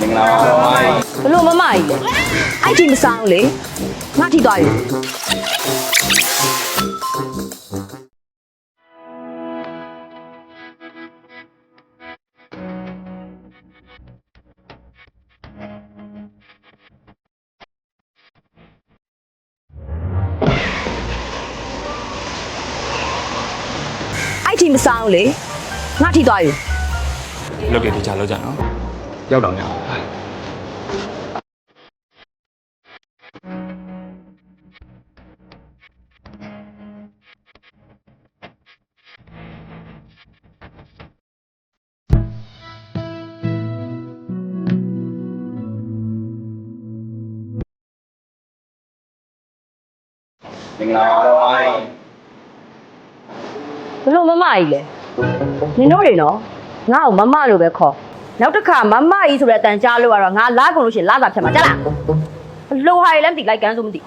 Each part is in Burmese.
မင်္ဂလာပါဘလို့မမကြီးလဲအဲ့ဒီမဆောင်လေငါထိသွားပြီအဲ့ဒီမဆောင်လေငါထိသွားပြီလုတ်တယ်ဒီချာလောက်ကြနော်ရောက်တော့ရအောင်မင်္ဂလာပါဘလို့မမကြီးလဲနင်တို့တွေနော်ငါ့ကိုမမလို့ပဲခေါ်နောက်တစ်ခါမမကြီးဆိုတဲ့အတန်ကြားလို့ကတော့ငါလာကုန်လို့ရှိရင်လာစာဖြတ်မှာကြားလားလိုဟာတွေလည်းမသိလိုက်ကန်းစိုးမသိ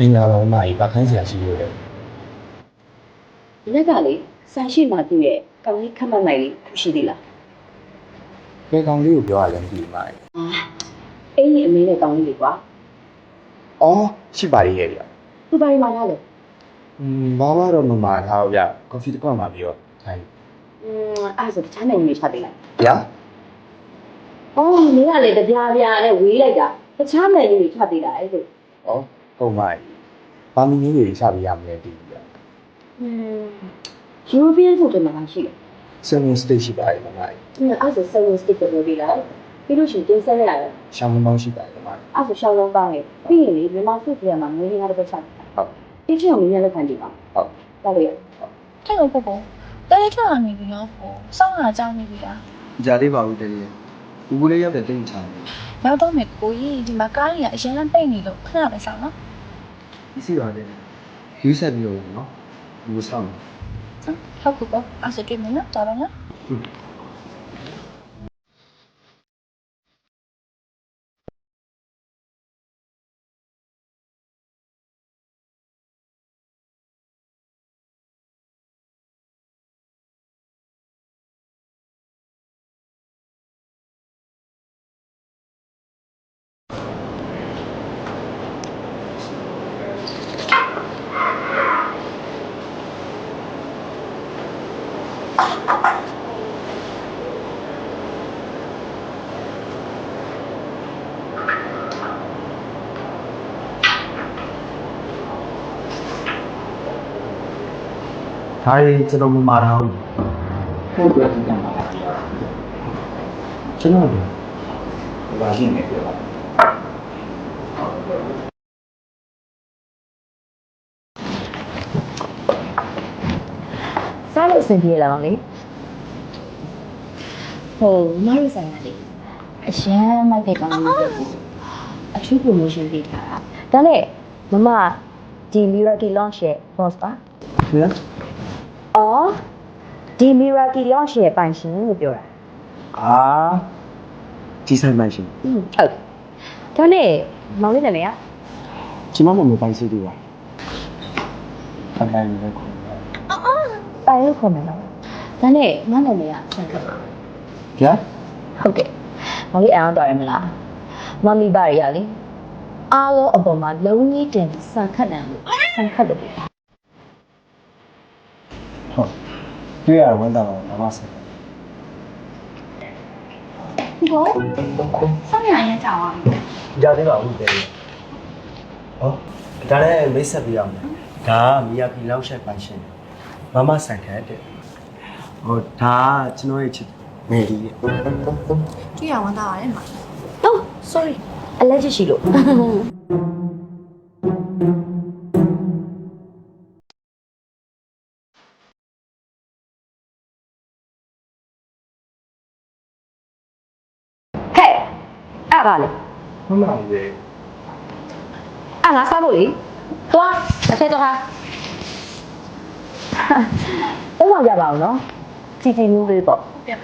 မင်္ဂလာပါမကြီးပါခန်းဆရာရှိရတယ် ဒီလက်ကလေဆန်ရှိမှသူ့ရဲ့ကောင်းလေးခတ်မှတ်နိုင်လေးခုရှိသေးလား ဘယ်ကောင်လေးကိုပြောရလဲမသိဘူးမကြီး အင်းကြီးအမေနဲ့ကောင်းလေးတွေကွာ အော်ရှိပါရဲ့ဗျ သူဘာတွေမှလားလဲ ဘာမှတော့မမှားထားဘူးဗျကော်ဖီတစ်ခွက်မှပြီးတော့ထိုင် အဲ့ဒါဆိုတခြားနိုင်ငံတွေချပေးလိုက် ဗျာ အော်နင်ကလေတပြားပြားနဲ့ဝေးလိုက်တာတခြားနိုင်ငံတွေချပေးတာအဲ့ဒါ ဩဟုတ်မကြီးဘာမီမျိုးတွေချပေးရမလဲဒီဗျ European food တွေမှာရှိတယ် 7 state ရှိပါတယ်မကြီး အဲ့ဒါဆို7 stick တွေပေးလိုက်ပြီးလို့ရှိရင်တင်ဆက်လိုက်ရတယ် ရှောင်းမောင်းရှိပါတယ်မကြီး အဲ့ဒါရှောင်းလုံးကောင်းတယ်ပြီးရင်လေမြန်မာစုပြည်မှာငွေရင်းကားတစ်ပတ်ချတယ် ဟုတ် အင်းချင်းကိုမြင်ရလက်ခံကြည့်ပါ ဟုတ် တော်ပြီ 太有婆婆，但是这样你不要婆，上哪家你不要？ ကြာသေးပါဘူးတည်းဘူးဘူးလေးရောက်တဲ့တိတ်ချာတယ် 然后都没故意，你妈咖喱啊，现在被你都看到没上了？ ဒီစီပါတယ်ယူဆက်ပြီးတော့နော်ဘူးဆောင် 好婆婆，二十对门了，找到了。 ဒါရီကျွန်တော်မမှားထားဘူးဟုတ်ကဲ့ကျွန်တော်ဘာရှင်းနေပြောပါ စားလို့အဆင်ပြေလားလေဟိုမမတို့ဆိုင်ကလေအရှမ်းမိုက်တဲ့ကောင်းလေးတွေအထူး promotion ပေးထားတာဒါနဲ့မမဒီ Miracle Launch ရဲ့ boss ပါ ဟဲ့ အော်ဒီ Miracle Launch ရဲ့ပိုင်ရှင်လို့ပြောတာ အာဒီဆိုင်မှရှင် ဟုတ်ဒါနဲ့မောင်လေးနာမည်က ဒီမမမပိုင်စီတူပါအမှန်လည်းခေါ်တယ် ပိုင်လို့ခေါ်မယ်နော်ဒါနဲ့ငါနာမည်ကဆန်ခတ်ပါ ဗျာ ဟုတ်ကဲ့မောင်လေးအောင်တော်ရမလားမမီပါရရလေအားလုံးအပေါ်မှာလုံးကြီးတင်ဆန်ခတ်တယ်လို့ဆန်ခတ်တယ် ဟုတ်တွေ့ရဝန်တော့ဘာမှဆက် 婆婆，上哪也找啊？ ကြာသေးပါဘူးတည်းဟောဒါလည်းမိတ်ဆက်ပြရမယ်ဒါကမီယာပီလောက်ရှက်ပိုင်ရှင်မမဆန်ခတ်တဲ့ဟိုဒါကကျွန်တော်ရဲ့ချစ်မယ်လေးရဲ့ 这样问到俺嘛？ Oh sorry အလက်ရှိလို့ဟဲ့အဲ့ဒါလေ မမလေး အဲ့ငါစားဖို့လေသွားတစ်ဖက်တော့ဟာတော့ကြပါအောင်နော်ကြည်ကြည်နူးလေးပေါ့ 对。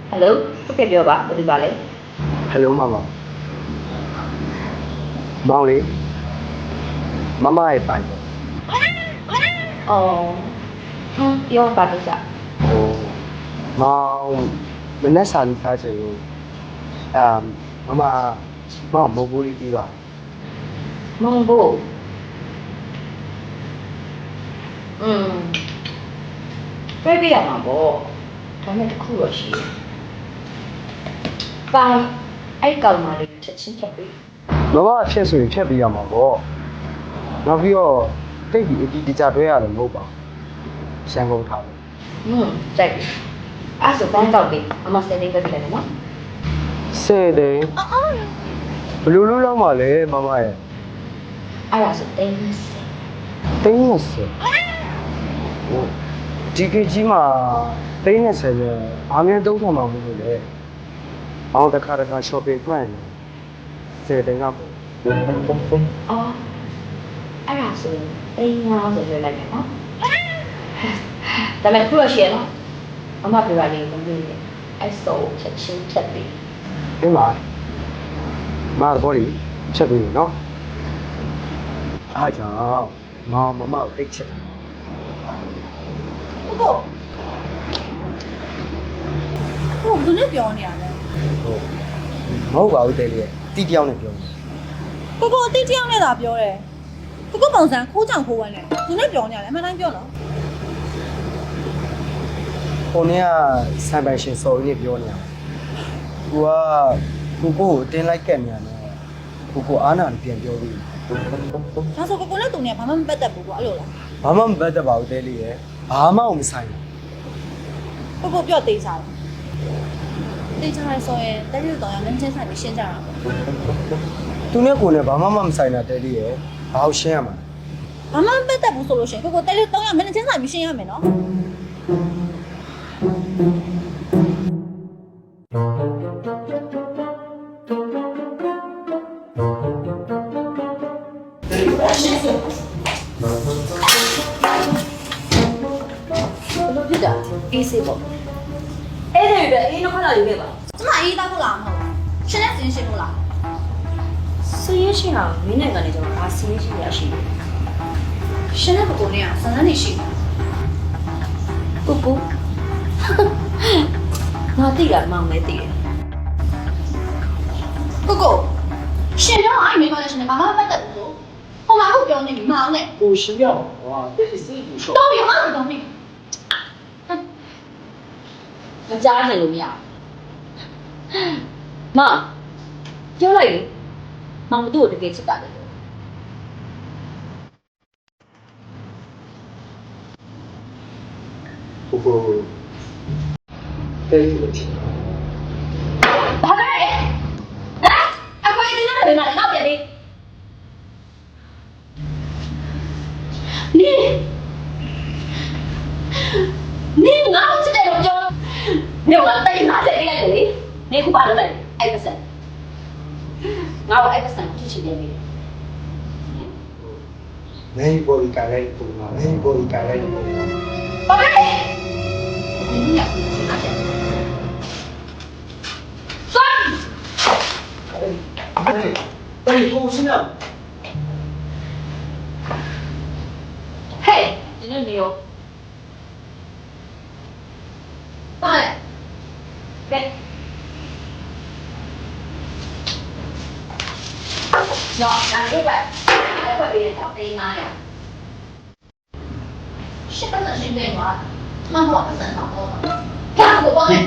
ဟယ်လိုဟုတ်ကဲ့ပြောပါဘယ်သူပါလဲ ဟယ်လိုမမမောင်လေးမမရဲ့ပိုင်ပေါ့ အော်ပြောပါလိမ့်စား ဟိုမောင်မနေ့စာလေးစားချင်လို့မမမောင်မိုးဘူးလေးပြီးပါ မုံဖို့ပြည့်ပြရမှာပေါ့ဒါနဲ့တစ်ခုတော့ရှိတယ်ပိုင်အဲ့ကောင်မလေးချက်ချင်းချက်ပြီး မမအဖြစ်ဆိုရင်ဖြတ်ပြီးရမှာပေါ့နောက်ပြီးတော့တိတ်ပြီးအတီးတကြတွဲရတယ်မဟုတ်ပါဘူးရှမ်းကုန်ထားတယ် ကြိုက်ပြီအဲ့ဆိုဘန်းကောက်ပြီးအမစတဲ့ပဲဖြစ်တယ်နော် စေတယ်ဘယ်လိုလုပ်တော့မှလဲမမရဲ့ အဲ့ဒါဆိုတင်း တင်းရစေဟိုဒီကကြီးမှာတင်းရစေလဲဘာမှသုံးဆောင်မှာမဟုတ်ဘူးလေအောင်တစ်ခါ shopping plan စေတယ်ကပေါ့ အော်အဲ့ဒါဆိုတင်း90ဆိုရွေးလိုက်မယ်နော်ဒါပေမဲ့ခုရရှိရနော်အမပြပါလေးကိုပြီးအဲ့ဆိုချက်ချင်းချက်ပြီး ဒီမှာဘော်ဒီချက်ပြီးနော်အားကြောင့်မမကိုသိချက် ဟုတ်ဘူးနဲ့ပြောနေရတယ် မဟုတ်ပါဘူးတဲလေးတီတယောက်နဲ့ပြော ကိုကိုအတိတ်တယောက်နဲ့သာပြောတယ်ကိုကိုပုံစံခိုးချောင်ခိုးဝမ်းနဲ့သူနဲ့ပြောနေရတယ်အမှန်တိုင်းပြောနော် ကိုနေကဆန်ပိုင်ရှင်စော်ကြီးပြောနေရတယ်ကိုကိုတင်းလိုက်ကက်နေရတယ်ကိုအားနာပြန်ပြောပြီး ဒါဆိုကိုကိုနဲ့သူနဲ့ဘာမှမပတ်သက်ဘူးကွာအဲ့လိုလား ဘာမှမပတ်သက်ပါဘူးတဲလေးရဲ့ဘာမှမဆိုင်ဘူး ကိုပြောသေးစားတယ်တေးချာရဲဆိုရင်တက်ရတော့ရငင်းချင်းဆိုင်ပြီးရှင်းကြတာပေါ့ သူနဲ့ကိုနဲ့ဘာမှမဆိုင်တာတဲလေးရဲ့ဘာလို့ရှင်းရမှာ ဘာမှမပတ်သက်ဘူးဆိုလို့ရှိရင်ကိုတက်ရတော့ရငင်းချင်းဆိုင်ပြီးရှင်းရမယ်နော် ဘလို့ဖြစ်တာအေးစေးပေါ့အဲ့ဒီပဲအေးနှခါလာယူခဲ့ပါ ကျမအေးသားဖို့လားမဟုတ်ဘူးရှင်းနဲ့စင်းရှင်းဖို့လား စီးရရှိအောင်မင်းနိုင်ငံနေကျွန်တော်ဘာစီးရရှိရရှိလဲ ရှင်းတဲ့ကိုကိုနဲ့ကဇာတ်လမ်းနေရှိတယ် ပူပူငါတိတာမောင်မဲတိတယ် ကိုကိုရှင်တော့အဲ့မိမနဲ့ရှင်နဲ့ဘာမှမပတ်သက်ဘူးလို့ဟိုမှာဟုတ်ပြောနေပြီမောင်နဲ့ ကိုရှင်းရအောင်တဲလေးစိတ်ဘူးရှော့ တော့ပြမတော့နေ မကြားနိုင်လို့မရမပြောလိုက်လေမောင်တို့တကယ်ချစ်တာလေ ကိုတဲလေးကို ဘာလဲအခွင့်အရေးနဲ့ဘယ်မှာလဲတော့ပြန်လေနေငါ့ချစ်တယ်လို့ပြောညောင်လာတိတ်90လေးလိုက်တယ်လေနေခုပါလို့လိုက်အဲ့ပတ်စံငါ့ကိုအဲ့ပတ်စံချစ်ချင်တယ်လေ नहीं बोली का रही पूरा नहीं बोली का रही पूरा ဘာလဲနေရဆွမ်း नहीं को सुना ဟဲ့ဒီနေ့နေရောဘာလဲကဲနော်ဒါလေးပဲအဲ့ဘက်ပြီးတော့တေး900ရှင်းတဲ့ရှင်းနေမှာမဟုတ်ပါဘူးတော့ဘာကိုပေါ့လဲ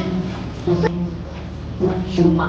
ယူမ